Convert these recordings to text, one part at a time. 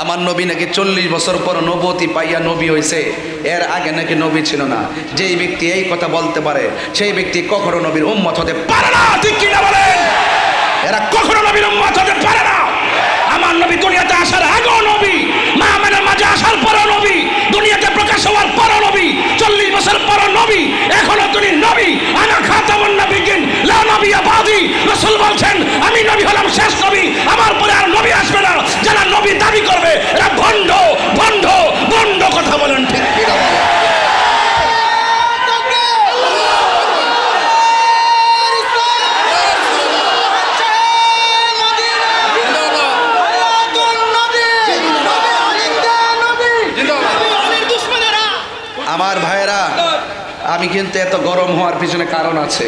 আমার নবী নাকি 40 বছর পর নবুয়তি পাইয়া নবী হয়েছে, এর আগে নাকি নবী ছিল না। যেই ব্যক্তি এই কথা বলতে পারে সেই ব্যক্তি কখনো নবীর উম্মত হতে পারে না। ঠিক কি না বলেন? এরা কখনো নবীর উম্মত হতে পারে না। আমার নবী দুনিয়াতে আসার আগেও নবী, মা আমেনার মাঝে আসার পরও নবী, দুনিয়াতে প্রকাশ হওয়ার পরও নবী, 40 বছর পরও নবী, এখনো তিনি নবী। আনা খাতামুন নবিয়্যিন লা নবিয়্যা বাদি। রাসূল বলছেন আমি নবী হলাম শেষ নবী, আমার পরে আর নবী আসবে না। যারা নবী দাবি করবে এরা ভণ্ড ভণ্ড ভণ্ড। কথা বলেন ঠিক কি না? আমার ভাইয়েরা, আমি কিন্তু এত গরম হওয়ার পিছনে কারণ আছে।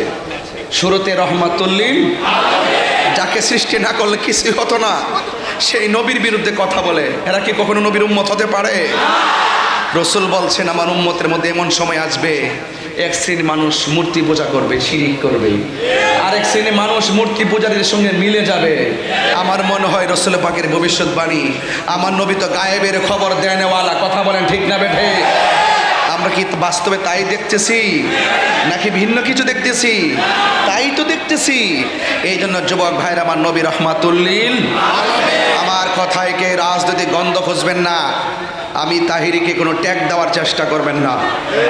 শুরুতে রহমাতুল্লিল, যাকে সৃষ্টি না করলে কিছুই হতো না, সেই নবীর বিরুদ্ধে কথা বলে। এরা কি কখনো নবীর উম্মত হতে পারে? রসুল বলছেন আমার উম্মতের মধ্যে এমন সময় আসবে, এক শ্রেণীর মানুষ মূর্তি পূজা করবে, শিরিক করবে, আরেক শ্রেণীর মানুষ মূর্তি পূজারীদের সঙ্গে মিলে যাবে। আমার মনে হয় রসুল পাকের ভবিষ্যৎবাণী, আমার নবী তো গায়েবের খবর দেনেওয়ালা। কথা বলেন ঠিক না বেঠে? আমরা কি বাস্তবে তাই দেখতেছি নাকি ভিন্ন কিছু দেখতেছি? তাই তো দেখতেছি। এই জন্য যুবক ভাইরা, আমার নবী রহমাতুল্লিল। আমার কথায় কে রাজনৈতিক গন্ধ খুঁজবেন না। আমি তাহিরিকে কোনো ট্যাগ দেওয়ার চেষ্টা করবেন না।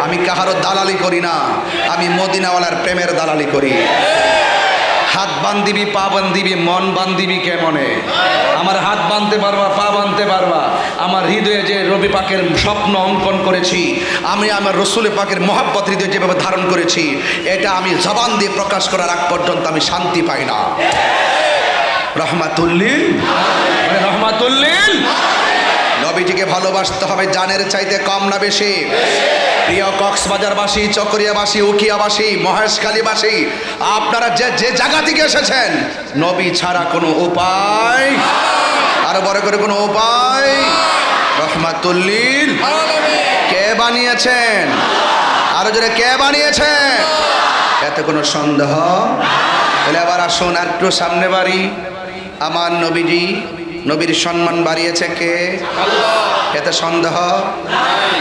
আমি কাহারও দালালি করি না, আমি মদিনাওয়ালার প্রেমের দালালি করি। হাত বান্ধিবি পা বান্ধিবি, মন বান্ধিবি কেমনে? আমার হাত বাঁধতে পারবা, পা বাঁধতে পারবা। আমার হৃদয়ে যে রবি পাকের স্বপ্ন অঙ্কন করেছি, আমি আমার রসুল পাকের মহাব্বত হৃদয়ে যেভাবে ধারণ করেছি, এটা আমি জবান দিয়ে প্রকাশ করার আগ পর্যন্ত আমি শান্তি পাই না। রহমাতুল্লিল, মানে রহমাতুল্লিল। নবীজিকে ভালোবাসতে হবে জানের চাইতে কম না বেশি। প্রিয় কক্সবাজারবাসী, চকরিয়াবাসী, উখিয়াবাসী, মহেশখালীবাসী, আপনারা যে যে জায়গা থেকে এসেছেন, নবী ছাড়া কোনো উপায়, আরো বড় করে কোনো উপায়। রহমাতুল্লিল কে বানিয়েছেন? আরো জোরে কে বানিয়েছেন? এতে কোনো সন্দেহ? তাহলে আবার আসুন আর একটু সামনে বাড়ি। আমার নবীজি, নবীর সম্মান বাড়িয়েছে কে? এতে সন্দেহ?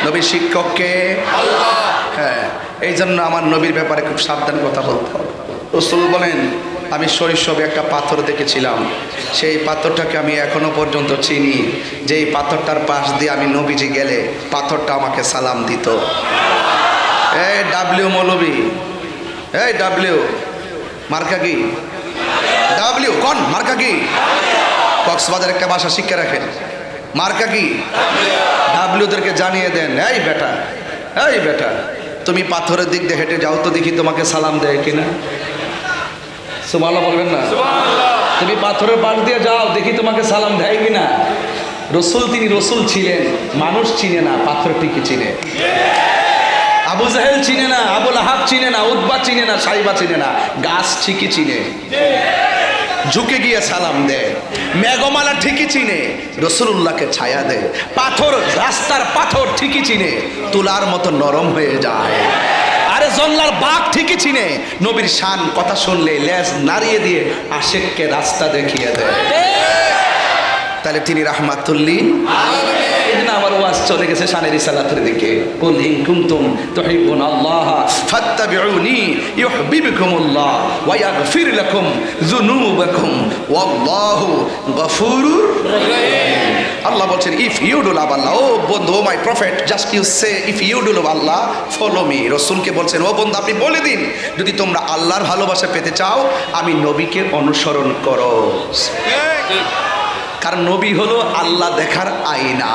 নবীর শিক্ষক কে? হ্যাঁ, এই জন্য আমার নবীর ব্যাপারে খুব সাবধান কথা বলতে হবে। রাসূল বলেন আমি শৈশবে একটা পাথর দেখেছিলাম, সেই পাথরটাকে আমি এখনো পর্যন্ত চিনি। যেই পাথরটার পাশ দিয়ে আমি নবীজি গেলে পাথরটা আমাকে সালাম দিত। এই ডাব্লিউ মৌলবী, এই ডাব্লিউ মার্কা কি? ডাব্লিউ কোন মার্কা কি? কক্সবাজার একটা ভাষা শিক্ষা রাখেন, মার্কা কি? ডাব্লিউদেরকে জানিয়ে দেন, এই বেটা, এই বেটা, তুমি পাথরের দিক দিয়ে হেঁটে যাও তো দেখি তোমাকে সালাম দেয় কিনা। সুবহানাল্লাহ বলবেন না? তুমি পাথরের পাশ দিয়ে যাও দেখি তোমাকে সালাম দেয় কিনা। রসুল, তিনি রসুল ছিলেন, মানুষ চিনে না, পাথর ঠিকই চিনে। আবু জাহেল চিনে না, আবু লাহাব চিনে না, উতবা চিনে না, সাইবা চিনে না, গাছ ঠিকই চিনে, ঝুঁকে গিয়ে সালাম দেয়। মেঘমালা ঠিকই চিনে, রসুলুল্লাহকে ছায়া দেয়। পাথর, রাস্তার পাথর ঠিকই চিনে, তুলার মতো নরম হয়ে যায়। আরে জঙ্গলার বাঘ ঠিকই চিনে, নবীর শান কথা শুনলে লেজ নাড়িয়ে দিয়ে আশেককে রাস্তা দেখিয়ে দেয়। তাহলে তিনি রাহমাতুল্লিল। আমার ওয়াজ চলে গেছে শানের রিসালাতের দিকে। কুল ইন কুনতুম তুহিব্বুনাল্লাহ ফাত্তাবিউনি ইউহিব্বুকুমুল্লাহ ওয়া ইয়াগফির লাকুম যুনুবাকুম ওয়াল্লাহু গফুরুর রহিম। আল্লাহ বলছেন if you do love Allah, ও বন্ধু, ও my prophet, just you say if you do love Allah follow me. রাসূলকে বলছেন ও বন্ধু আপনি বলে দিন, যদি তোমরা আল্লাহর ভালোবাসা পেতে চাও আমি নবীকে অনুসরণ করো। কারণ নবী হলো আল্লাহ দেখার আয়না।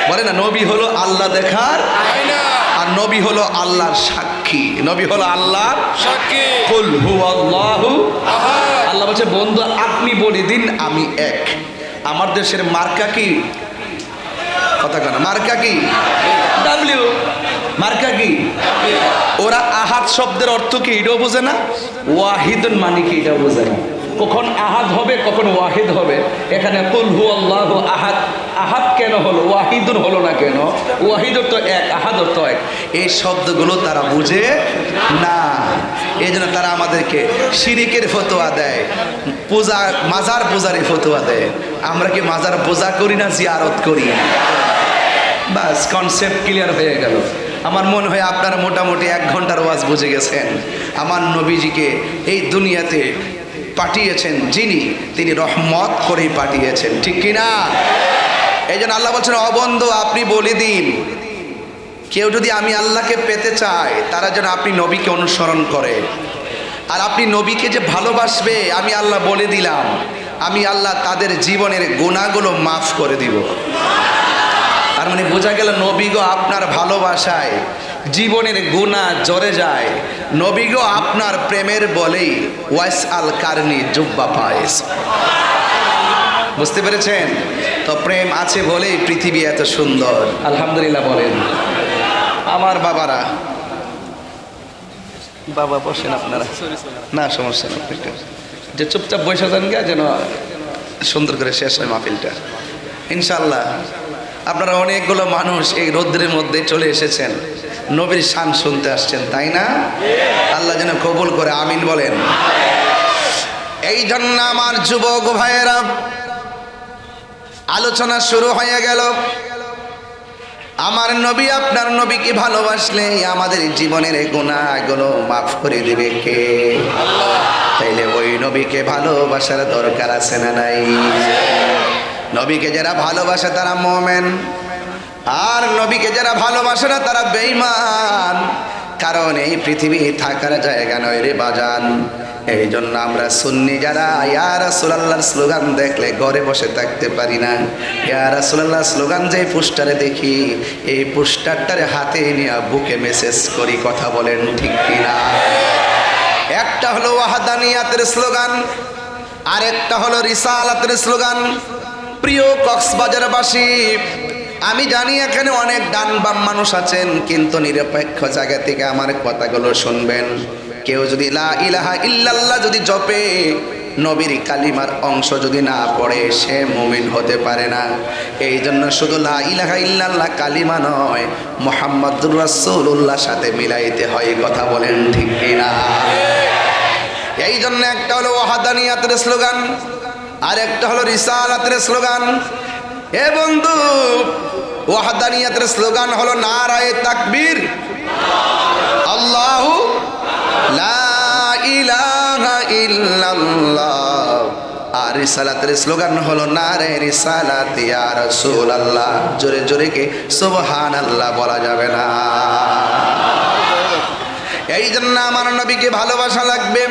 বলে না, নবী হলো আল্লাহ দেখার আয়না, আর নবী হলো আল্লাহর সাক্ষী। নবী হলো আল্লাহর সাক্ষী। কুল হুয়াল্লাহু আহাদ। আল্লাহ বলছে বন্ধু আপনি বলে দিন আমি এক। আমার দেশের মার্কা কি? কথা কেন? মার্কা কি? ডাব্লিউ। মার্কা কি? ওরা আহাদ শব্দের অর্থ কি এটাও বোঝে না, ওয়াহিদুন মানে কি এটাও বোঝে না। কখন আহাদ হবে, কখন ওয়াহিদ হবে। এখানে কুল হুয়াল্লাহু আহাদ, আহাদ কেন হলো, ওয়াহিদুন হলো না কেন? ওয়াহিদুর তো এক, আহাদুর তো এক। এই শব্দগুলো তারা বুঝে না, এই জন্য তারা আমাদেরকে শিরিকের ফতোয়া দেয়, পূজা মাজার পূজারই ফতোয়া দেয়। আমরা কি মাজার পূজা করি না জিয়ারত করি? বাস কনসেপ্ট ক্লিয়ার হয়ে গেল। আমার মনে হয় আপনারা মোটামুটি 1 ঘন্টার ওয়াজ বুঝে গেছেন। আমার নবীজিকে এই দুনিয়াতে পাঠিয়েছেন যিনি, তিনি রহমত করেই পাঠিয়েছেন, ঠিক কিনা? এই জন্য আল্লাহ বলছেন, অবন্ধু আপনি বলে দিন, কেউ যদি আমি আল্লাহকে পেতে চায় তারা যেন আপনি নবীকে অনুসরণ করে। আর আপনি নবীকে যে ভালোবাসবে, আমি আল্লাহ বলে দিলাম, আমি আল্লাহ তাদের জীবনের গুনাহগুলো মাফ করে দিব। তার মানে বোঝা গেল নবীগো আপনার ভালোবাসায় জীবনের গুনাহ জরে যায়। নবীগো আপনার প্রেমের বলেই ওয়াইস আল কারনি জুব্বা পায়েস। বুঝতে পেরেছেন তো? প্রেম আছে বলেই পৃথিবী এত সুন্দর। আলহামদুলিল্লাহ বলেন। আমার বাবারা, বাবা বসেন আপনারা, না সমস্যা না, যে চুপচাপ বসে যান গা, যেন সুন্দর করে শেষ হয় মাহফিলটা ইনশাল্লাহ। আপনারা অনেকগুলো মানুষ এই রৌদ্রের মধ্যে চলে এসেছেন, নবীর শান শুনতে আসছেন, তাই না? আল্লাহ যেন কবুল করে, আমিন বলেন। এই জন্য আমার যুবক ভাইয়েরা, আলোচনা শুরু হয়ে গেল। আমার নবী আপনার নবীকে ভালোবাসলে আমাদের জীবনের গুনাহগুলো মাফ করে দিবে কে? আল্লাহ। তাইলে ওই নবীকে ভালোবাসার দরকার আছে না নাই? নবীকে যারা ভালোবাসে তারা মুমিন, আর নবীকে যারা ভালোবাসে না তারা বেঈমান। কারণ এই পৃথিবী থাকার জায়গা নয় রে বাজান। এই জন্য আমরা সুন্নি যারা ইয়া রাসূলুল্লাহর স্লোগান দেখলে ঘরে বসে থাকতে পারি না। ইয়া রাসূলুল্লাহ স্লোগান যে পোস্টারে দেখি, এই পোস্টারটারে হাতে নিয়ে বুকে মেসেজ করি। কথা বলেন ঠিক কিনা? একটা হলো ওয়াহদানিয়াতের স্লোগান, আরেকটা হলো রিসালাতের স্লোগান। প্রিয় কক্সবাজারবাসী, আমি জানি এখানে অনেক ডান বাম মানুষ আছেন, কিন্তু নিরপেক্ষ জায়গা থেকে আমার কথাগুলো শুনবেন। কেউ যদি লা ইলাহা ইল্লাল্লাহ যদি জপে, নবীর কালিমার অংশ যদি না পড়ে, সে মুমিন হতে পারে না। এই জন্য শুধু লা ইলাহা ইল্লাল্লাহ কালিমা নয়, মুহাম্মাদুর রাসূলুল্লাহর সাথে মিলাইতে হয়। কথা বলেন ঠিক কিনা? এই জন্য একটা হলো ওয়াহদানিয়াতের স্লোগান, আর একটা হলো রিসালাতের স্লোগান। এ বন্ধু, ওয়াহদানিয়াতের স্লোগান হলো নারায়ে তাকবীর, আল্লাহু লা ইলাহা ইল্লাল্লাহ। আর রিসালাতের স্লোগান হলো নারায়ে রিসালাত ইয়া রাসূলুল্লাহ। জোরে জোরে কে সুবহানাল্লাহ বলা যাবে না। এই জন্য আমার নবীকে ভালোবাসা লাগবে।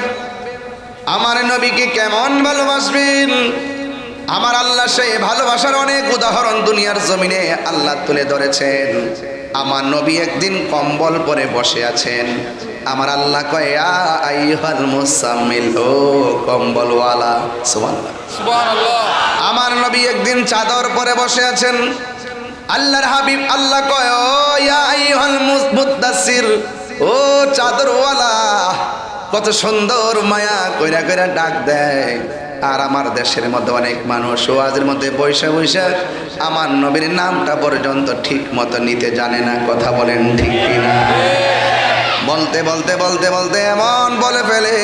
আমার নবীকে কেমন ভালোবাসবেন? আমার আল্লাহ সেই ভালোবাসার অনেক উদাহরণ দুনিয়ার জমিনে আল্লাহ তুলে ধরেছেন। আমার নবী একদিন কম্বল পরে বসে আছেন। আমার আল্লাহ কয়, ইয়া আইয়ুহাল মুসাম্মিল, ও কম্বলওয়ালা। সুবহানাল্লাহ। আমার নবী একদিন চাদর পরে বসে আছেন। আল্লাহর হাবিব আল্লাহ কয়, ও ইয়া আইয়ুহাল মুদাসসির, ও চাদরওয়ালা। কত সুন্দর মায়া কইরা কইরা ডাক দেয়। আর আমার দেশের মধ্যে অনেক মানুষ ওয়াজের মধ্যে বৈশা বৈশা আমার নবীর নামটা পর্যন্ত ঠিক মতো নিতে জানে না। কথা বলেন ঠিক কিনা? বলতে বলতে বলতে বলতে এমন বলে ফেলে,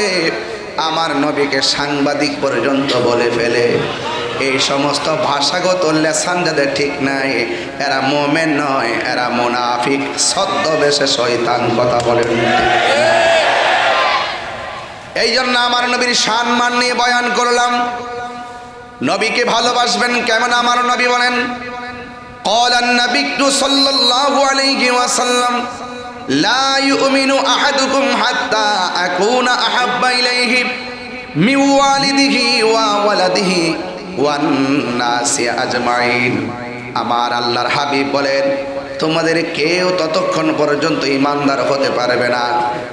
আমার নবীকে সাংবাদিক পর্যন্ত বলে ফেলে। এই সমস্ত ভাষাগত লেসান যাদের ঠিক নাই, এরা মুমিন নয়, এরা মুনাফিক, ছদ্মবেশে শয়তান। কথা বলেন। এই জন্য আমার নবীর সম্মান নিয়ে বয়ান করলাম। নবীকে ভালোবাসবেন কেমন? আমার নবী বলেন, ক্বালান নাবিয়্যু সাল্লাল্লাহু আলাইহি ওয়াসাল্লাম, লা ইউমিনু আহাদুকুম হাত্তা আকুনা আহাব্বা ইলাইহি মিন ওয়ালিদিহি ওয়া ওয়ালাদিহি ওয়ান নাসি আজমাইন। আমার আল্লাহর হাবিব বলেন, তোমাদের কেউ ততক্ষণ পর্যন্ত ইমানদার হতে পারবে না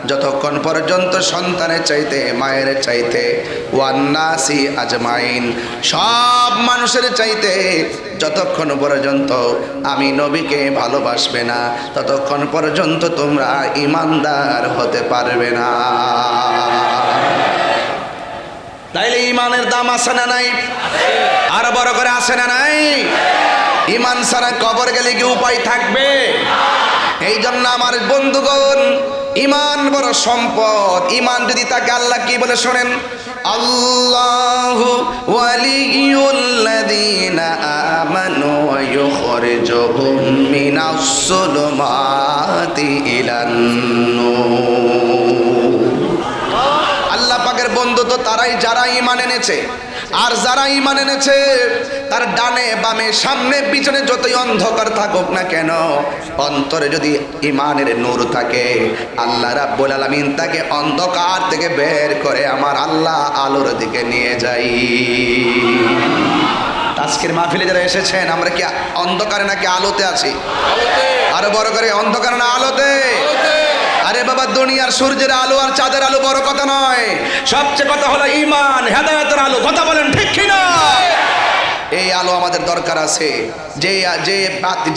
যতক্ষণ পর্যন্ত সন্তানের চাইতে, মায়ের চাইতে, ওয়ান্নাসি আজমাইন, সব মানুষের চাইতে যতক্ষণ পর্যন্ত আমি নবীকে ভালোবাসবে না, ততক্ষণ পর্যন্ত তোমরা ইমানদার হতে পারবে না। তাইলে ইমানের দাম আছে না নাই? আর বড় করে আছে না নাই? ইমান ছাড়া কবর গেলে কি উপায় থাকবে? এই জন্য আমার বন্ধুগণ, ইমান বড় সম্পদ। ইমান যদি তাকে, আল্লাহ কি বলে শোনেন, আল্লাহু ওয়ালিয়ুল্লাযীনা আমানু ওয়া ইউখরিজুহুম মিনাস যুলুমাতি ইলান নূর। আল্লাহ পাকের বন্ধু তো তারাই যারা ঈমান এনেছে। আর যারা ঈমান এনেছে তার ডানে বামে সামনে পিছনে যতই অন্ধকার থাকুক না কেন, অন্তরে যদি ঈমানের নূর থাকে, আল্লাহ রাব্বুল আলামিন তাকে অন্ধকার থেকে বের করে আমার আল্লাহ আলোর দিকে নিয়ে যাই। আজকের মাহফিলে যারা এসেছেন, আমরা কি অন্ধকারে নাকি আলোতে আছি? আরো বড় করে, অন্ধকারে না আলোতে? আরে বাবা, দুনিয়ার সূর্যের আলো আর চাঁদের আলো বড় কথা নয়, সবচেয়ে কথা হলো ঈমান, হেদায়েতের আলো। কথা বলেন ঠিক কি না? এই আলো আমাদের দরকার আছে।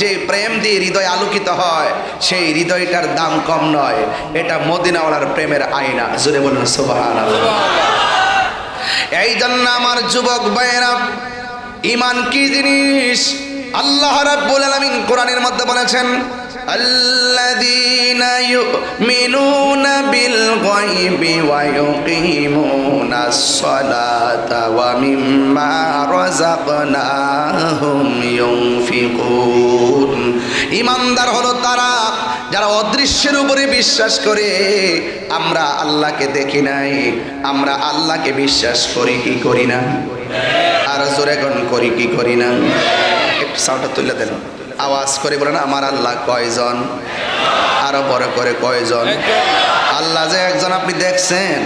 যে প্রেম দিয়ে হৃদয় আলোকিত হয়, সেই হৃদয়টার দাম কম নয়। এটা মদিনাওয়ালার প্রেমের আয়না। জোরে বলুন সুবহানাল্লাহ। এই জন্য আমার যুবক ভাইয়েরা, ঈমান কি জিনিস আল্লাহ রাব্বুল আলামিন কোরআনের মধ্যে বলেছেন, আল্লাযীনা ইউমিনুনা বিল গায়বি ওয়া ইউকিমুনাস সালাতা ওয়া মিম্মা রাযাকনাহুম ইউনফিকুন। ঈমানদার হলো তারা যারা অদৃশ্যের উপরে বিশ্বাস করে। আমরা আল্লাহকে দেখি নাই, আমরা আল্লাহকে বিশ্বাস করি কি করি না? আর জোরে কোন করি কি করি না? একটু সাউন্ডটা তুলে দেন, আওয়াজ করে বলেন, আমার আল্লাহ কয়জন? আরো বড় করে, কয়জন? আল্লাহ যে একজন, আপনি দেখছেন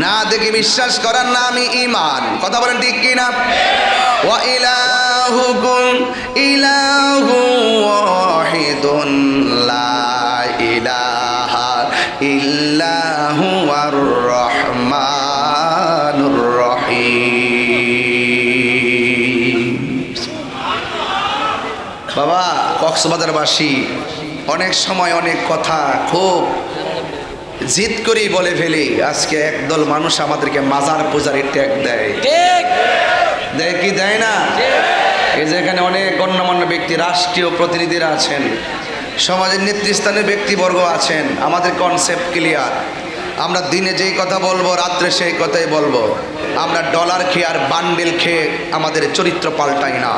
না? দেখে বিশ্বাস করার নামই ঈমান। কথা বলেন ঠিক কি না? ওয়া ইলাহুকুম ইলাহু ওয়াহিদুন লা ইলাহা ইল্লা হুয়ার রহমানুর রহিম। বাবা, কক্সবাজারবাসী অনেক সময় অনেক কথা খুব জিদ করেই বলে ফেলি। আজকে একদল মানুষ আমাদেরকে মাজার পূজারি ট্যাগ দেয়। দেয় কি দেয় না? এই যে এখানে অনেক গণ্যমান্য ব্যক্তি, রাষ্ট্রীয় প্রতিনিধিরা আছেন, সমাজের নেতৃস্থানীয় ব্যক্তিবর্গ আছেন। আমাদের কনসেপ্ট ক্লিয়ার। আমরা দিনে যেই কথা বলবো, রাত্রে সেই কথাই বলবো। আমরা ডলার খেয়ে আর বান্ডেল খেয়ে আমাদের চরিত্র পাল্টাই না।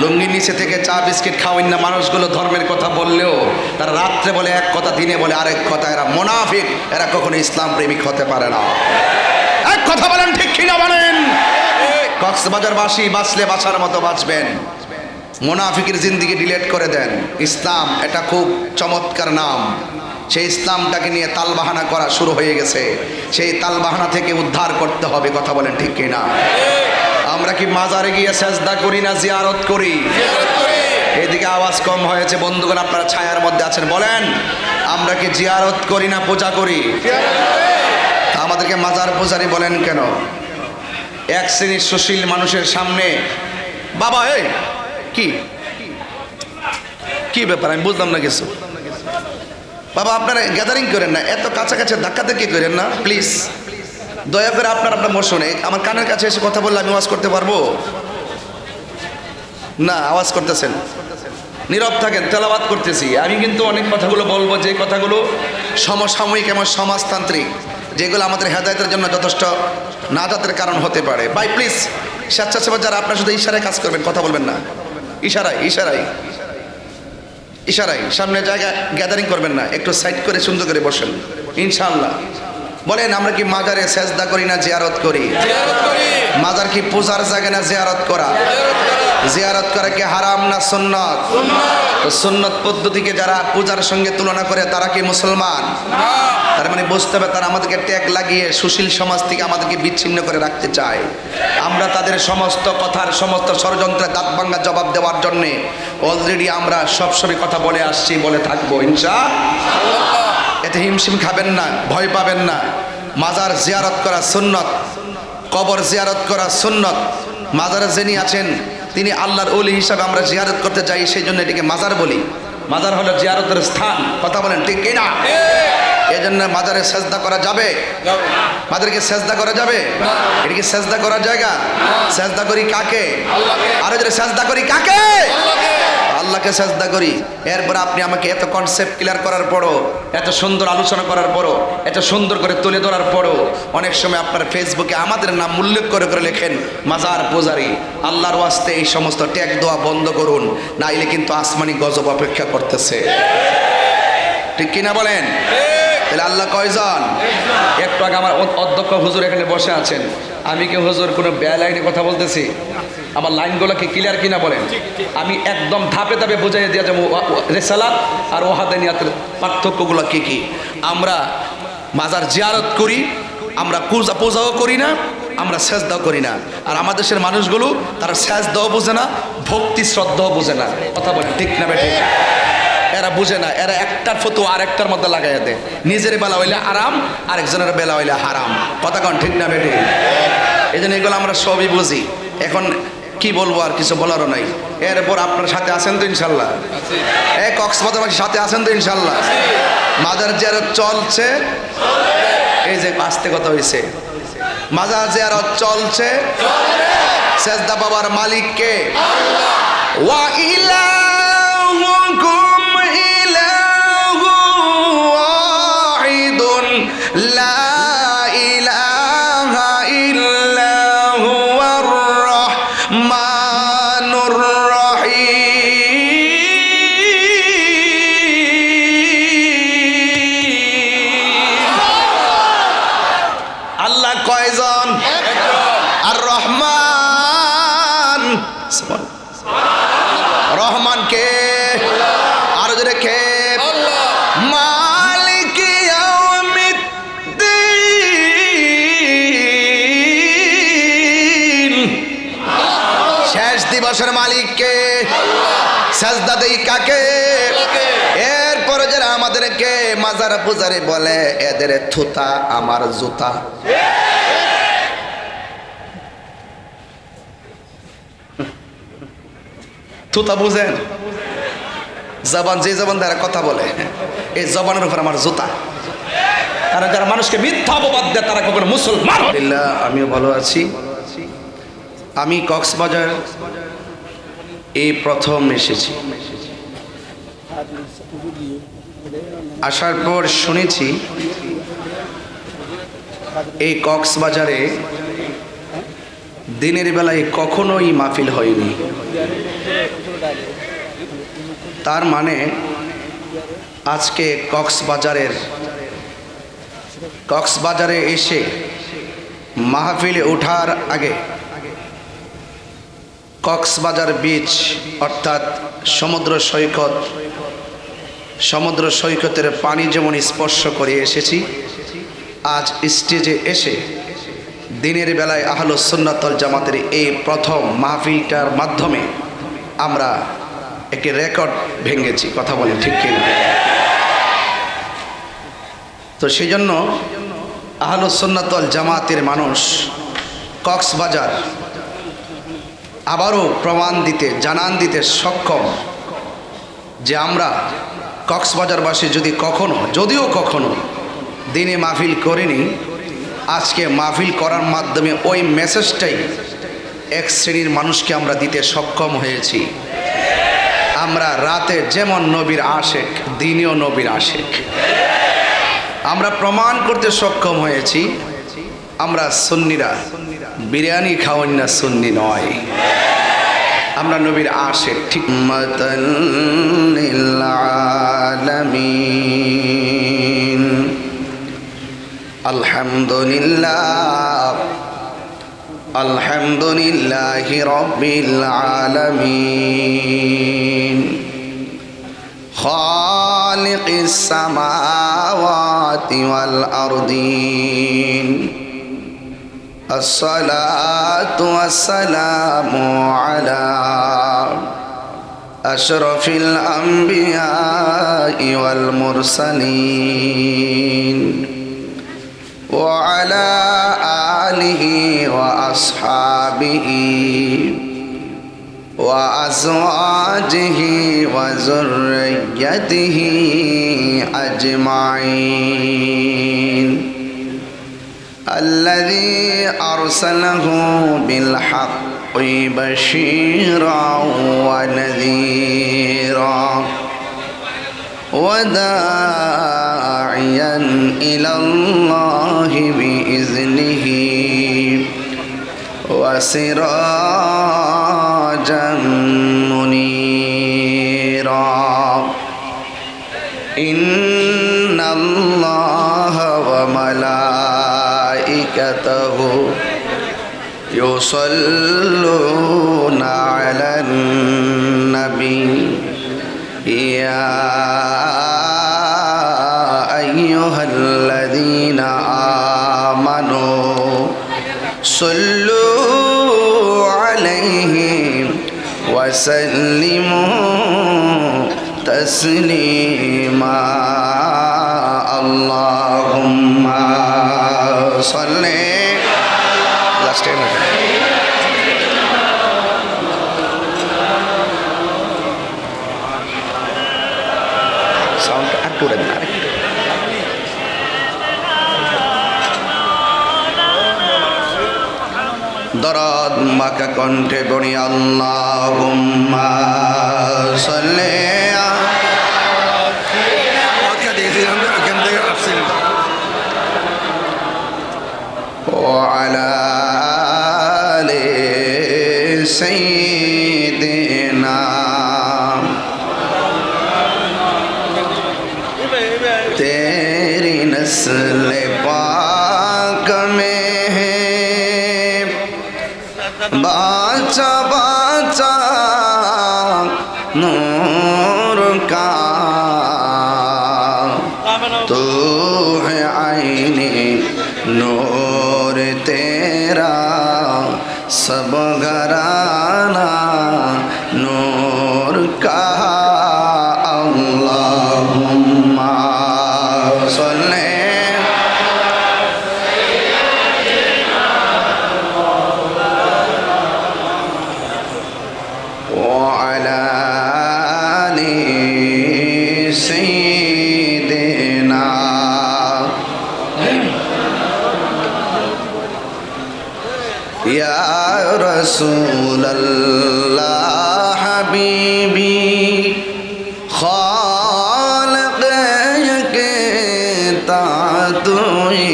লুঙ্গির নিচে থেকে চা বিস্কিট খাওয়াই না মানুষগুলো ধর্মের কথা বললেও তারা রাত্রে বলে এক কথা, দিনে বলে আরেক কথা। এরা মুনাফিক, এরা কখনো ইসলাম প্রেমিক হতে পারে না। এক কথা বলেন ঠিক কিনা বলেন? কক্সবাজারবাসী বাঁচলে বাঁচার মতো বাঁচবেন, মুনাফিকের জিন্দেগি ডিলিট করে দেন। ইসলাম এটা খুব চমৎকার নাম। সেই ইসলামটাকে নিয়ে তালবাহানা করা শুরু হয়ে গেছে। সেই তালবাহানা থেকে উদ্ধার করতে হবে। কথা বলেন ঠিক কিনা? আমরা কি মাজারে গিয়ে সেজদা করি না জিয়ারত করি? এদিকে আওয়াজ কম হয়েছে বন্ধুগণ, আপনারা ছায়ার মধ্যে আছেন, বলেন আমরা কি জিয়ারত করি না পূজা করি? আমাদেরকে মাজার পূজারি বলেন কেন? এক শ্রেণীর সুশীল মানুষের সামনে, বাবা এই কি কি ব্যাপার আমি বুঝলাম না কিছু। বাবা আপনারা গ্যাদারিং করেন না, এত কাছাকাছি ধাক্কাধাক্কি করেন না প্লিজ। দয়া করে আপনার বসুন। আমার কানের কাছে এসে কথা বললে আমি আওয়াজ করতে পারবো না? আওয়াজ করতেছেন, নীরব থাকেন, তেলাওয়াত করতেছি। আমি কিন্তু অনেক কথাগুলো বলবো, যে কথাগুলো সমসাময়িক এবং সমাজতান্ত্রিক, যেগুলো আমাদের হেদায়েতের জন্য যথেষ্ট নাজাতের কারণ হতে পারে। ভাই প্লিজ, স্বেচ্ছাসেবক যারা, আপনারা শুধু ইশারায় কাজ করবেন, কথা বলবেন না। ইশারায় ইশারায় ইশারায় সামনে জায়গা গ্যাদারিং করবেন না, একটু সাইড করে সুন্দর করে বসেন ইনশাআল্লাহ। বলেন আমরা কি মাজারে সেজদা করি না জিয়ারত করি? মাজার কি পূজার জায়গা না জিয়ারত করা? জিয়ারত করা কি হারাম না সুন্নত? তো সুন্নত পদ্ধতিকে যারা পূজার সঙ্গে তুলনা করে তারা কি মুসলমান? তার মানে বুঝতে হবে তারা আমাদেরকে ট্যাগ লাগিয়ে সুশীল সমাজ থেকে আমাদেরকে বিচ্ছিন্ন করে রাখতে চায়। আমরা তাদের সমস্ত কথার, সমস্ত ষড়যন্ত্রের দাঁতভাঙ্গা জবাব দেওয়ার জন্যে অলরেডি আমরা সবসময় কথা বলে আসছি, বলে থাকবো ইনশাআল্লাহ। এতে হিমশিম খাবেন না, ভয় পাবেন না। মাজার জিয়ারত করা সুন্নত, কবর জিয়ারত করা সুন্নত। মাজারে যিনি আছেন তিনি আল্লাহর ওলি হিসাবে আমরা জিয়ারত করতে যাই, সেই জন্য এটিকে মাজার বলি। মাজার হলো জিয়ারতের স্থান। কথা বলেন ঠিক কিনা? এজন্য মাজারে সেজদা করা যাবে? মাজারকে সেজদা করা যাবে? এটা কি সেজদা করার জায়গা? সেজদা করি কাকে? আরো যদি সেজদা করি কাকে? আল্লাহকে সেজদা করি। এরপর আপনি আমাকে এত কনসেপ্ট ক্লিয়ার করার পরও, এত সুন্দর আলোচনা করার পরও, এত সুন্দর করে তুলে ধরার পরও অনেক সময় আপনার ফেসবুকে আমাদের নাম উল্লেখ করে করে লেখেন মাজার পূজারি। আল্লাহর ওয়াস্তে এই সমস্ত ট্যাগ দেওয়া বন্ধ করুন, নাইলে কিন্তু আসমানি গজব অপেক্ষা করতেছে। ঠিক কিনা বলেন? তাহলে আল্লাহ কয়জন? একটু আগে আমার অধ্যক্ষ হুজুর এখানে বসে আছেন, আমি কি হুজুর কোনো লাইনে কথা বলতেছি? আমার লাইনগুলো কি ক্লিয়ার কিনা বলেন? আমি একদম ধাপে ধাপে বুঝাই দিয়ে যাবো রিসালাত আর ওয়াহাদানিয়াতের পার্থক্যগুলো কি কি। আমরা মাজার জিয়ারত করি, আমরা পূজাও করি না, আমরা সেজদাও করি না। আর আমাদের দেশের মানুষগুলো তারা সেজদাও বোঝে না, ভক্তি শ্রদ্ধাও বোঝে না। কথা বলে ঠিক না বেঠিক? এরা বুঝে না, এরা একটার ফতোয়া আরেকটার মধ্যে লাগাইয়া দেয়। নিজের বেলা হইলে আরাম, আরেকজনের বেলা হইলে হারাম। কথা কন ঠিক না বেঠিক? এই জন্য এগুলো আমরা সবই বুঝি। এখন কি বলবো, আর কিছু বলারও নাই। এরপর আপনার সাথে আছেন তো ইনশাল্লাহ? কক্সবাজারবাসীর সাথে আছেন তো ইনশাল্লাহ? মাজার জিয়ারত চলছে, এই যে আস্তে কথা হয়েছে, মাজার জিয়ারত চলছে। সেজদা বাবার মালিক কে? ওয়া ইলাহুকুম ইলাহুন ওয়াহিদুন লা রহমান কে? আরো জোরে কে? মালিক ইয়াউমিদ্দিন, শেষ দিবসের মালিক কে? সেজদা দেই কাকে? এরপরে যারা আমাদেরকে মাজার পূজারি বলে, এদের থুতা আমার জুতা। থুতা বুঝেন? জবান, যে জবান দ্বারা কথা বলে, এই জবানের উপর আমার জুতা। কারণ যারা মানুষকে মিথ্যা অপবাদ দেয় তারা কখনো মুসলমান। আমিও ভালো আছি। আমি কক্সবাজার এই প্রথম এসেছি। আসার পর শুনেছি এই কক্সবাজারে দিনের বেলায় কখনোই মাহফিল হয়নি। তার মানে আজকে কক্সবাজারে এসে মাহফিলে ওঠার আগে কক্সবাজার বিচ অর্থাৎ সমুদ্র সৈকতের পানি যেমন স্পর্শ করে এসেছি, আজ স্টেজে এসে দিনের বেলায় আহলুস সুন্নাত ওয়াল জামাতের এই প্রথম মাহফিলটার মাধ্যমে আমরা একটি রেকর্ড ভেঙেছি। কথা বলে ঠিক কিনা? তো সেই জন্য আহলুস সুন্নাত ওয়াল জামাতের মানুষ কক্সবাজার আবারও জানান দিতে সক্ষম যে আমরা কক্সবাজারবাসী যদিও কখনো দিনে মাহফিল করিনি, আজকে মাহফিল করার মাধ্যমে ওই মেসেজটাই এক শ্রেণীর মানুষকে আমরা দিতে সক্ষম হয়েছি। আমরা রাতে যেমন নবীর আশেক, দিনেও নবীর আশেক। আমরা প্রমাণ করতে সক্ষম হয়েছি আমরা সুন্নিরা বিরিয়ানি খাওয়ান না, সুন্নি নয়, আমরা নবীর আশেক। ঠিক মাতাল লিল আলামিন। আলহামদুলিল্লাহি রাব্বিল আলামিন। খালিকিস সামাওয়াতি ওয়াল আরদিন। আসসালাতু ওয়াসসালামু আলা আশরাফিল আমবিয়াই ওয়াল মুরসালিন ওয়া আলা আলিহি ওয়া আসহাবিহি وأزواجه وذريته أجمعين الذي أرسله بالحق بشيرا ونذيرا وداعيا إلى الله بإذنه وسراجا منيرا إن الله وملائكته يصلون على النبي يا أيها الذين آمنوا صلوا عليه وسلموا تسليما اللهم صل last time sound একটু দেবেন আরেকটু দরদ মাকা কণ্ঠে বলি আল্লাহুম্মা সাল্লি وعلى آل سيدنا तेरी नस्ल पाक में है बाचा बाचा नूर का तू है आईने नूर तेरा सब घराना नूर का अल्लाहुम्मा सल्ले وعلى آل سيدنا يا رسول الله حبيبي خالق के तातुई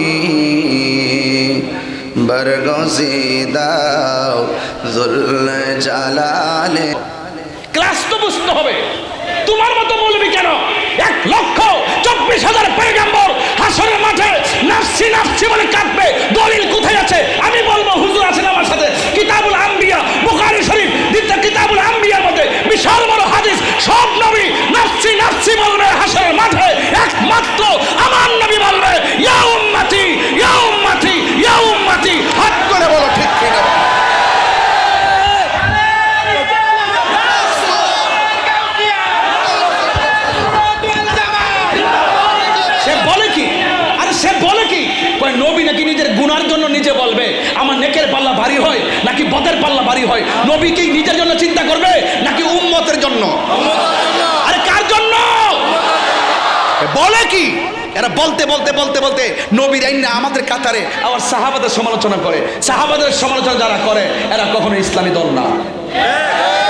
बरगोसीदा जुल জালালে ক্লাস তো বুঝতে হবে। তোমার মতো বলবি কেন 1,24,000 পয়গম্বর হাসরের মাঠে নাফসি নাফসি বলে কাঁদবে, দলিল কোথায় আছে? আমি বলবো হুজুর আছেন আমার সাথে, কিতাবুল আম্বিয়া বুখারী শরীফ দ্বিতীয় কিতাবুল আম্বিয়ার মধ্যে বিশাল বড় হাদিস, সব নবী নাফসি নাফসি বলবে হাসরের মাঠে, একমাত্র আমার নবী বলবে ইয়া উম্মতি ইয়া উম্মতি ইয়া উম্মতি। হাত করে বলো ঠিক কিনা? নবী নাকি নিজের গুনার জন্য নিজে বলবে আমার নেকের পাল্লা ভারী হয় নাকি বদের পাল্লা ভারী হয়? নবী কি নিজের জন্য চিন্তা করবে নাকি উম্মতের জন্য? আরে কার জন্য বলে কি? এরা বলতে বলতে বলতে বলতে নবীর আইনা আমাদের কাতারে আবার সাহাবাদের সমালোচনা করে। সাহাবাদের সমালোচনা যারা করে এরা কখনো ইসলামী দল না।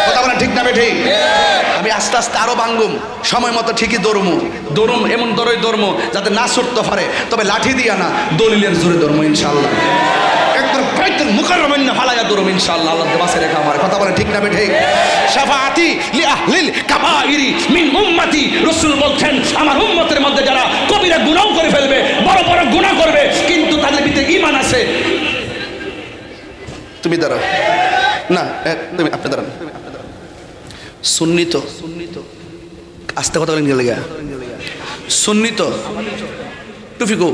কথা বলেন ঠিক না বেঠিক? আমি আস্তে আস্তে আরো বাঙ্গুম, সময় মতো ঠিকই দৌড়ম এমন দৌড়ম যাতে না ছুটতে পারে, তবে লাঠি দিয়া না দলিলের জোরে দৌড়ম ইনশাআল্লাহ। একদম বাইতুল মুকাররমাইন ফালায়া দৌড়ম ইনশাআল্লাহ। আল্লাহ বাসে রেখা আমার। কথা বলেন ঠিক না বেঠিক? শাফাআতি লি আহলিল কাবাইরি মিন উম্মতি, রাসূল বলছেন আমার উম্মতের মধ্যে যারা কবিরা গুনাহ করে ফেলবে, বড় বড় গুনাহ করবে, কিন্তু তাদের ভিতরে ঈমান আছে। তুমি দাঁড়াও না, তুমি আপনি দাঁড়ান। সুন্নি তো আস্তে কথা বলেন গেলে সুন্নি তো টুফিকো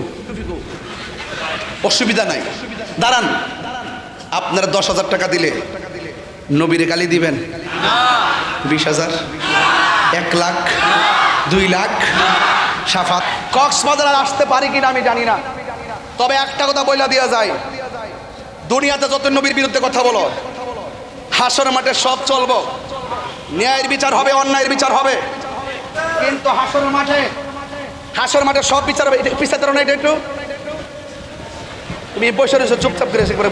অসুবিধা নাই, দাঁড়ান। আপনারা 10,000 টাকা দিলে নবীরে গালি দিবেন? 20,000, 1 লাখ, 2 লাখ? শাফাত কক্সবাজার আসতে পারি কিনা আমি জানি না, তবে একটা কথা বইলা দেওয়া যায়, দুনিয়াতে যত নবীর বিরুদ্ধে কথা বলো হাসর মাঠে সব চলবো, ন্যায়ের বিচার হবে, অন্যায়ের বিচার হবে, কিন্তু হাসর মাঠে সব বিচার হবে। পিছাতে না, এটা একটু তুমি বসে রয়েছো চুপচাপ করে এসে করে,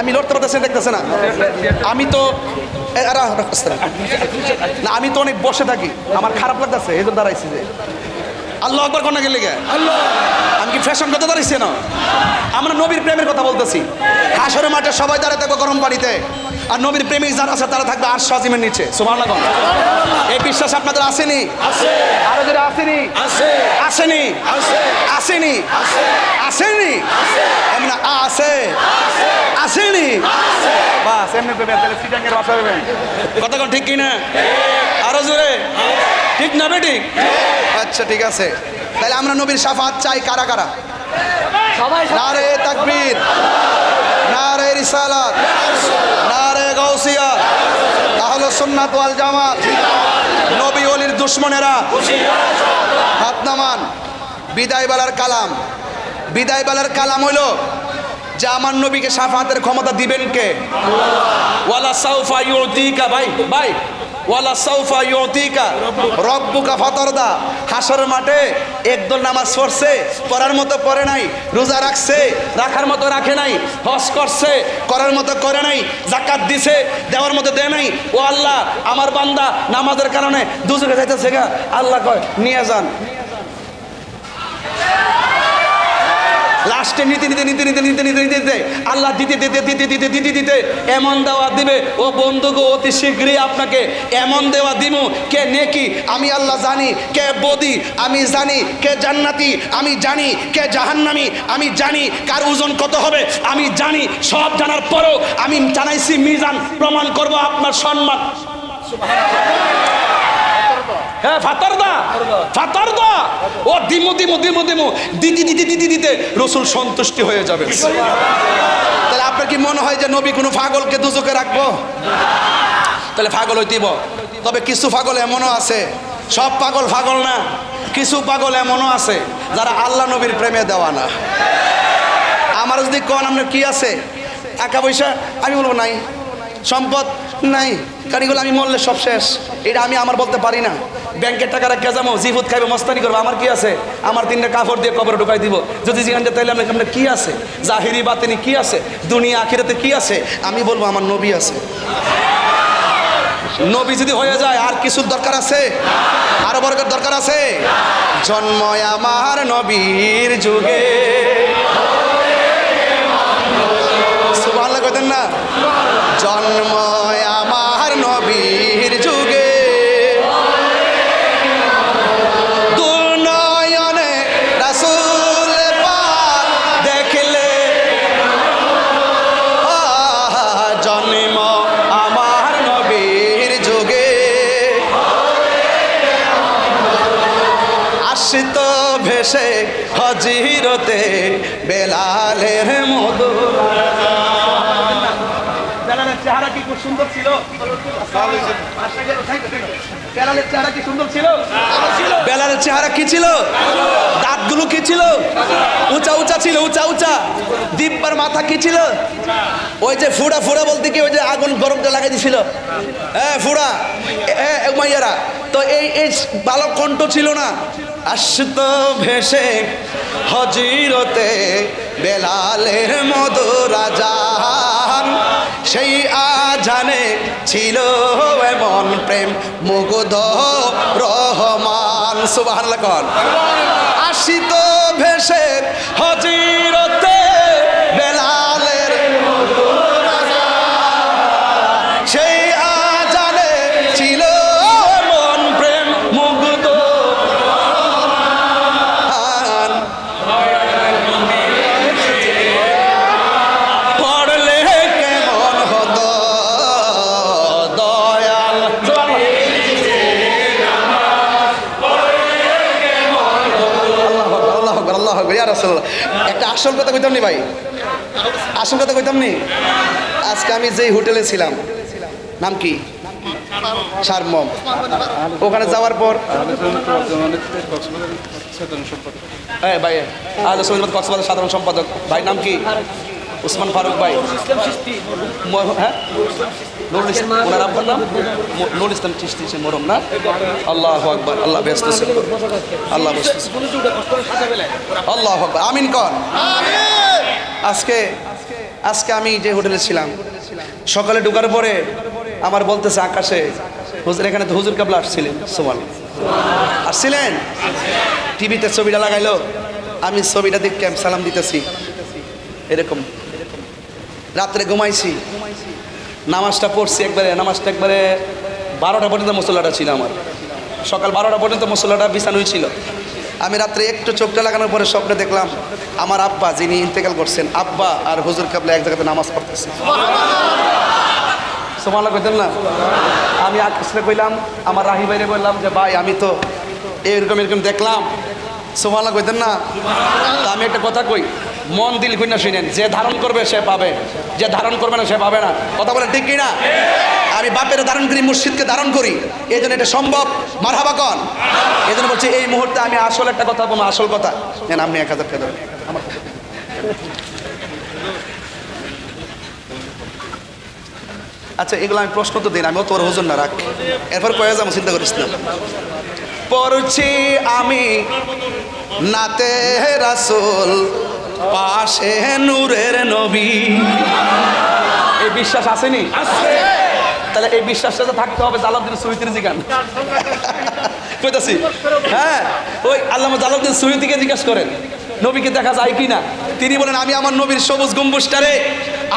আমি লড়তে পারতেছি দেখতেছে না, আমি তো না, আমি তো অনেক বসে থাকি, আমার খারাপ লাগতেছে এই জন্য দাঁড়াইছি যে আল্লাহ আকবার কোন গেলে আল্লাহ, আমি কি ফ্যাশন কথা দাঁড়াইছি না, আমরা নবীর প্রেমের কথা বলতেছি। হাসরের মাঠে সবাই দাঁড়ায় থাকবে গরম পানিতে, আর নবীর প্রেমিক যারা আছে তারা থাকবে আরশ আজিমের নিচে। সুবহানাল্লাহ। এই বিশ্বাস আপনাদের আসেনি? আরো যারা আসেনি? আসেনি? আসেনি? আসেনি? এমনি আছে? আসেনি? বাস এমনি করবেন, তাহলে সিটাঙ্গের ভাষা হবে। কথা কোন ঠিক কিনা? আরো জোরে ঠিক না বেঠিক? আচ্ছা ঠিক আছে, তাহলে আমরা নবীর শাফাত চাই কারা কারা? নারে তাকবীর, নারে রিসালাত, নারে গাউসিয়া, আহলে সুন্নাত ওয়াল জামাত। নবী ওলির দুশমনেরা হাত নামান। বিদায় বেলার কালাম, বিদায় বেলার কালাম হলো যে আমার নবীকে শাফাতের ক্ষমতা দিবেন কে? ওয়ালা সাউফা ইউতিকা, ভাই ভাই, ওয়ালা সাউফা ইউতিকা রব্বুকা ফাতারদা। হাসরের মাঠে একদল নামাজ পড়ছে, পড়ার মতো পড়ে নাই, রোজা রাখছে, রাখার মতো রাখে নাই, হজ করছে, করার মতো করে নাই, যাকাত দিছে, দেওয়ার মতো দেয় নাই। ও আল্লাহ, আমার বান্দা নামাজের কারণে দুজকে যাইতেছে গা, আল্লাহ কয় নিয়ে যান। লাস্টে নিতে নিতে নিতে নিতে নিতে নিতে নিতে আল্লাহ দিতে দিতে দিতে দিতে দিতে দিতে এমন দেওয়া দিবে, ও বন্ধুগো অতি শীঘ্রই আপনাকে এমন দেওয়া দিব, কে নেকি আমি আল্লাহ জানি, কে বদি আমি জানি, কে জান্নাতি আমি জানি, কে জাহান্নামি আমি জানি, কার ওজন কত হবে আমি জানি। সব জানার পরও আমি জানাইছি মিজান, প্রমাণ করব আপনার সম্মান। হ্যাঁ ফাতারদা, ফাতারদা, ও দিমু দিমু দিমু দিমু দিদি দিদি দিদি দিতে রসুল সন্তুষ্টি হয়ে যাবে। তাহলে আপনার কি মনে হয় যে নবী কোনো পাগলকে দুজকে রাখবো? তাহলে পাগল হইতেইব। তবে কিছু পাগল এমনও আছে, সব পাগল পাগল না, কিছু পাগল এমনও আছে যারা আল্লাহ নবীর প্রেমে দেওয়া না। আমার যদি কোন আপনার কি আছে, টাকা পয়সা, আমি বলবো নাই, সম্পদ নাই, কারণ এগুলো আমি মরলে সব শেষ, এটা আমি আমার বলতে পারি না। ব্যাংকের টাকা রেখে যাবো, জিভুত খাইবো, মস্তানি করবো, আমার কি আছে? আমার 3টা কাপড় দিয়ে কবরে ঢুকাই দিব। যদি জিজ্ঞাসা তাইলে আমরা কি আছে, জাহিরি বাতিনি কি আছে, দুনিয়া আখিরাতে কি আছে? আমি বলবো আমার নবী আছে। নবী যদি হয়ে যায় আর কিছুর দরকার আছে? আরো বর্গের দরকার আছে? জন্ম আমার নবীর যুগে, সুবহানাল্লাহ কইতেন না? জন্ম আমার নবীর যুগে, দুনয়নে রাসূল পাক দেখলে, জন্ম আমার নবীর যুগে, আসিত ভেসে হজিরতে বেলালের মধুর। বেলালের চেহারা কি খুব সুন্দর ছিল? বেলালের চেহারা কি সুন্দর ছিল? বেলালের চেহারা কি ছিল? দাঁতগুলো কি ছিল? উঁচা উঁচা ছিল, উঁচা উঁচা। দিব্যার মাথা কি ছিল? ওই যে ফুড়া ফুড়া বলতে কি, ওই যে আগুন গরমটা লাগাই দিছিল, হ্যাঁ ফুড়া মাইয়ারা। তো এই এই ভালো কণ্ঠ ছিল না। আসত ভেসে হজিরতে বেলালের মধুর আজান, সেই আজানে ছিল এমন প্রেম মুগ্ধ রহমান। সুবহানাল্লাহ কোন? আসিত ভেসে হজিরতে বেলালের মধুর আজান, সেই আজানে ছিল এমন প্রেম মুগ্ধ রহমান। পড়লে কেমন হতো দয়াল, আল্লাহ আকবার ইয়া রাসূলুল্লাহ। একটা আসল কথা কইতাম নি ভাই, আসল কথা কইতাম নি। আজকে আমি যেই হোটেলে ছিলাম, নাম কি? সারমম। ওখানে যাওয়ার পর ভাই কক্সবাজার সাধারণ সম্পাদক, ভাই নাম কি? উসমান ফারুক ভাই, হ্যাঁ নুরুল ইসলাম, ওনার আব্বার নাম নুরুল ইসলাম চিশতি, সে মরম না? আল্লাহু আকবার, আল্লাহ ব্যস্ত ছিল, আল্লাহ ব্যস্ত ছিল। আল্লাহু আকবার, আমিন কর। আজকে আমি যে হোটেলে ছিলাম, সকালে ঢোকার পরে আমার বলতেছে আকাশে, হুজুর এখানে তো হুজুর কাবলা আসছিলেন, আসছিলেন, টিভিতে ছবিটা লাগাইলো, আমি ছবিটা দেখে সালাম দিতেছি, এরকম। রাত্রে ঘুমাইছি, নামাজটা পড়ছি একবারে, নামাজটা একবারে 12টা পর্যন্ত মুসল্লাটা ছিল আমার, সকাল 12টা পর্যন্ত মুসল্লাটা বিছানোই ছিল। আমি রাত্রে একটু চোখটা লাগানোর পরে স্বপ্নে দেখলাম আমার আব্বা, যিনি ইন্তেকাল করছেন, আব্বা আর হুজুর কাবলা এক জায়গাতে নামাজ পড়তেছে। সুবহানাল্লাহ কইতেন না? আমি আকাশে কইলাম, আমার রাহি ভাইরে বললাম যে ভাই আমি তো এরকম দেখলাম। সুবহানাল্লাহ কইতেন না? তা আমি একটা কথা কই, মন দিল কইনা শুনেন, যে ধারণ করবে সে পাবে, যে ধারণ করবে না সে পাবে না। কথা বলেন ঠিক কিনা? আমি বাপের ধারণ করি, মুর্শিদকে ধারণ করি, এই জন্য এটা সম্ভব। মারহাবা কন। এই জন্য বলছি এই মুহূর্তে আমি আসল একটা কথা বলবো, আসল কথা। নেন আপনি 1000 টাকা দেবেন আমার। আচ্ছা এগুলো আমি প্রশ্ন তো দিন, আমি তোর হুজুর না রাখ, এরপর কয়ে যাবো, চিন্তা করিস না। পড়ছি আমি নাতে রাসূল, পাশে নূরের নবী। এই বিশ্বাস আসেনি? তাহলে এই বিশ্বাসটা তো থাকতে হবে জালালউদ্দিন সুয়ুতির জিগান কইতাছি। হ্যাঁ, ওই আল্লামা জালালউদ্দিন সুয়ুতিকে জিজ্ঞাসা করেন নবীকে দেখা যায় কিনা। তিনি বলেন আমি আমার নবীর সবুজ গম্বুজটারে,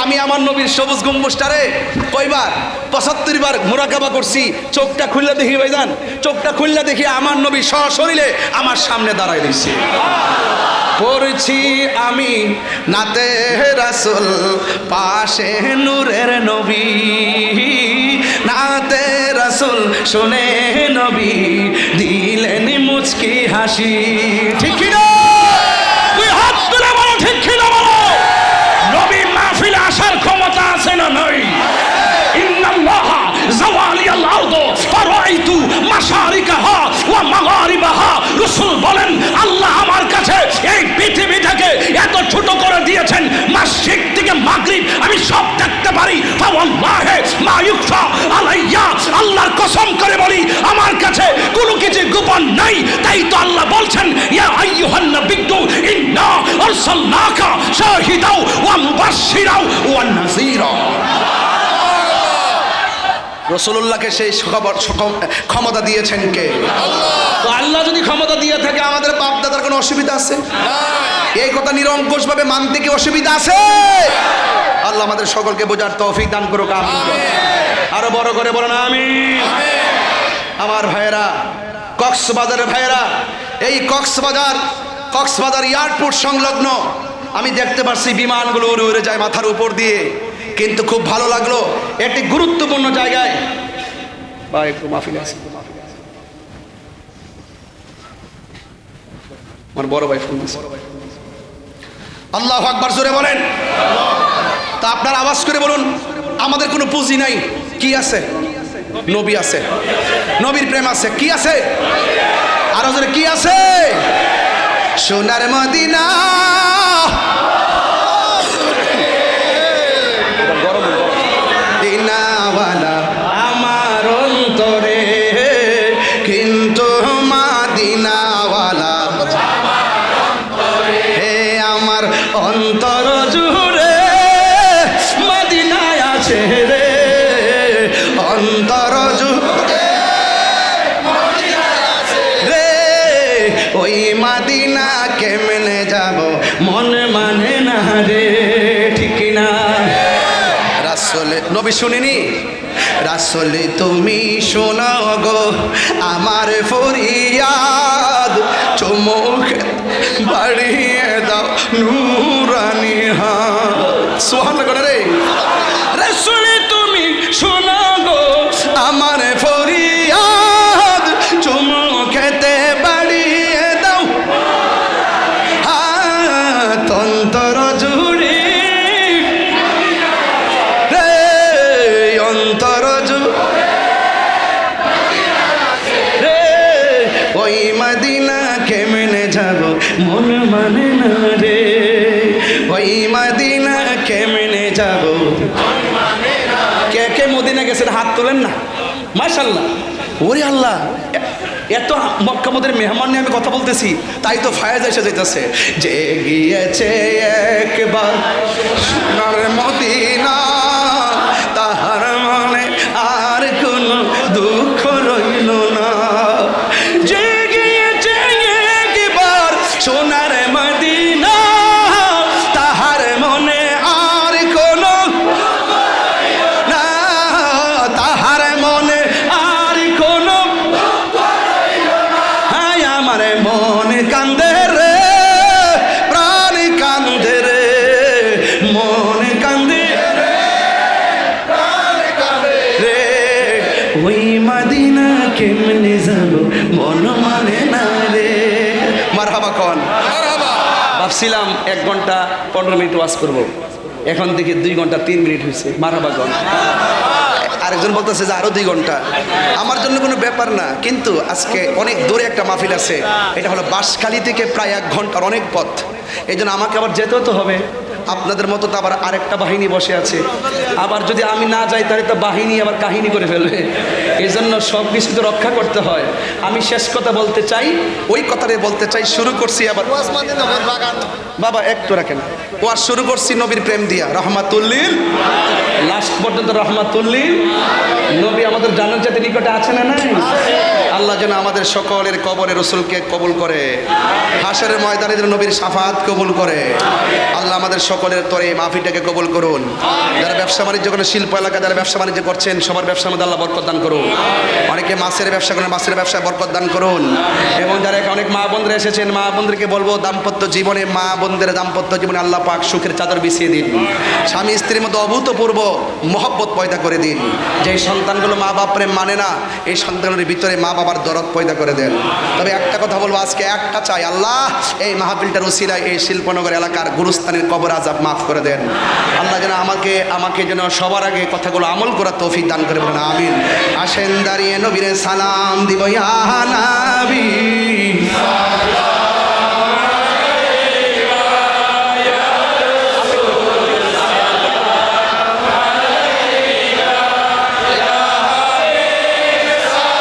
আমি আমার নবীর সবুজ গম্বুজটারে কয়বার 75 বার মুরাকাবা করছি। চোখটা খুললে দেখি ভাইজান, চোখটা খুললে দেখি আমার নবী সশরীরে আমার সামনে দাঁড়ায় রয়েছে। পড়ছি আমি নাতে রাসূল, পাশে নূরের নবী, নাতে রাসূল শুনে নবী দিলেন মুচকি হাসি। ঠিক কি না? তুই হাত তুলে বলো ঠিক কি না বলো। নবী মাহফিলে আসার ক্ষমতা আছে না নাই? ইন্নাল্লাহা যাওয়ালিয়াল আরদ ফারাইতু মাশারিকাহা ওয়া মাগারিবাহা। রাসূল বলেন আল্লাহ আমার কাছে এই পৃথিবীটাকে এত ছোট করে দিয়েছেন, মাশরিক থেকে মাগরিব আমি সব দেখতে পারি। ফাওয়াল্লাহি মা ইউখফা আলাইয়া, আল্লাহর কসম করে বলি আমার কাছে কোনো কিছু গোপন নাই। তাই তো আল্লাহ বলছেন ইয়া আইয়ুহান নাবিয়্যু ইন্না আরসালনাকা শাহিদাও ওয়া মুবাশশিরাও ওয়া নাযীরা। রাসূলুল্লাহকে সেই ক্ষমতা দিয়েছেন কে? তো আল্লাহ যদি ক্ষমতা দিয়ে থাকে আমাদের বাপ দাদার কোনো অসুবিধা আছে? এই কথা নিরঙ্কুশ ভাবে মানতে কি অসুবিধা আছে? আল্লাহ আমাদের সকলকে বোঝার তৌফিক দান করুক, আমিন। আরো বড় করে বলেন আমিন। আমার ভাইয়েরা, কক্সবাজারের ভাইয়েরা, এই কক্সবাজার এয়ারপোর্ট সংলগ্ন আমি দেখতে পাচ্ছি বিমানগুলো উড়ে উড়ে যায় মাথার উপর দিয়ে, কিন্তু খুব ভালো লাগলো একটি গুরুত্বপূর্ণ জায়গায়। ভাই একটু মাহফিলে আছে, আমার বড় ভাই ফোন দিয়েছে। আল্লাহু আকবার জোরে বলেন। তা আপনারা আওয়াজ করে বলুন আমাদের কোনো পুঁজি নাই। কি আছে? নবী আছে, নবীর প্রেম আছে। কি আছে? আরো জোরে কি আছে? সোনার মদিনা, দিনাওয়ালা আমার অন্তরে, কিন্তু মাদিনাওয়ালা হে আমার অন্তর জুড়ে মদিনায় আছে রে, অন্তর জুড়ে রে, ওই মদিনা কেমনে যাব মন মানে না রে। ঠিক না? রাসূলে নবী শুনিনি? রাসূলে তুমি শোনাও গো আমার ফরিয়াদ, চুমুক বাড়িয়ে দাও নূরানি হাত। সুবহানাল্লাহ রে। রাসূলে তুমি শোনাও গো আমার ফরিয়াদ, চুমুকেতে বাড়িয়ে দাও হাত, অন্তর জুড়ে অন্তর রে, ওই মদিনা কেমনে যাব মন মানে না রে, ওই মদিনা কেমনে গেছেন, হাত তোলেন না, মাশাআল্লাহ। ওরে আল্লাহ, এত মক্কা মদের মেহমান নিয়ে আমি কথা বলতেছি, তাই তো ফায়াজ এসে যেতেছে। যে গিয়েছে একবার সোনার মদিনা, তাহার মনে আর কোনো দুঃখ রইল না। যে গিয়েছে একবার সোনার মদিনা, তাহার মনে আর কোনো না, তাহার মনে আর কোনো, হায় আমার মন কান্দে রে, প্রাণ কান্দে রে, মন কান্দে রে, ওই মদিনা কেমনে যাব মন মানে না রে। মারহাবা কোন, ভাবছিলাম 1 ঘন্টা 15 মিনিট ওয়াজ করব, এখন দেখি 2 ঘন্টা 3 মিনিট হয়েছে। মারহাবা কোন। আরেকজন বলতেছে যে আরো 2 ঘন্টা। আমার জন্য কোনো ব্যাপার না, কিন্তু আজকে অনেক দূরে একটা মাহফিল আছে, এটা হলো বাঁশখালী থেকে প্রায় 1 ঘন্টার অনেক পথ। এই জন্য আমাকে আবার যেতেও তো হবে। আপনাদের মতো তো আবার আরেকটা বাহিনী বসে আছে, আবার যদি আমি না যাই তাহলে তো বাহিনী আবার কাহিনী করে ফেলবে। এই জন্য সব কিছু তো রক্ষা করতে হয়। আমি শেষ কথা বলতে চাই, ওই কথাটাই বলতে চাই। শুরু করছি আবার বাবা একটু রাখেন, ওয়াজ শুরু করছি নবীর প্রেম দিয়া, রহমাতুল্লিল, লাস্ট পর্যন্ত রহমাতুল্লিল। নবী আমাদের জানার জাতির নিকটে আছে না নাই? আল্লাহ যেন আমাদের সকলের কবরে রসুলকে কবুল করে, হাসরের ময়দানে যেন নবীর শাফাত কবুল করে। আল্লাহ আমাদের সকলের তরে মাহফিলটাকে কবুল করুন। যারা ব্যবসা বাণিজ্য করেন, শিল্প এলাকা যারা ব্যবসা বাণিজ্য করছেন, সবার ব্যবসার মধ্যে আল্লাহ বরকত দান করুন। অনেকে মাছের ব্যবসা করেন, মাছের ব্যবসায় বরকত দান করুন। এবং যারা এখানে অনেক মা বোনরা এসেছেন, মা বোনদেরকে বলবো দাম্পত্য জীবনে, মা বোনদের দাম্পত্য জীবনে আল্লাহ পাক সুখের চাদর বিছিয়ে দিন। স্বামী স্ত্রীর মধ্যে অভূতপূর্ব মহব্বত পয়দা করে দিন। যেই সন্তানগুলো মা বাপরে মানে না, এই সন্তানগুলোর ভিতরে মা বাবার দরদ পয়দা করে দেন। তবে একটা কথা বলবো, আজকে একটা চাই, আল্লাহ এই মাহফিলটার উসিলায় এই শিল্পনগর এলাকার গুরুস্থানের কবর আযাব মাফ করে দেন। আল্লাহ যেন আমাকে যেন সবার আগে কথাগুলো আমল করার তৌফিক দান করে, বলেন আমিন। আসেন দাঁড়িয়ে নবীরে সালাম দিব, ইয়া নবী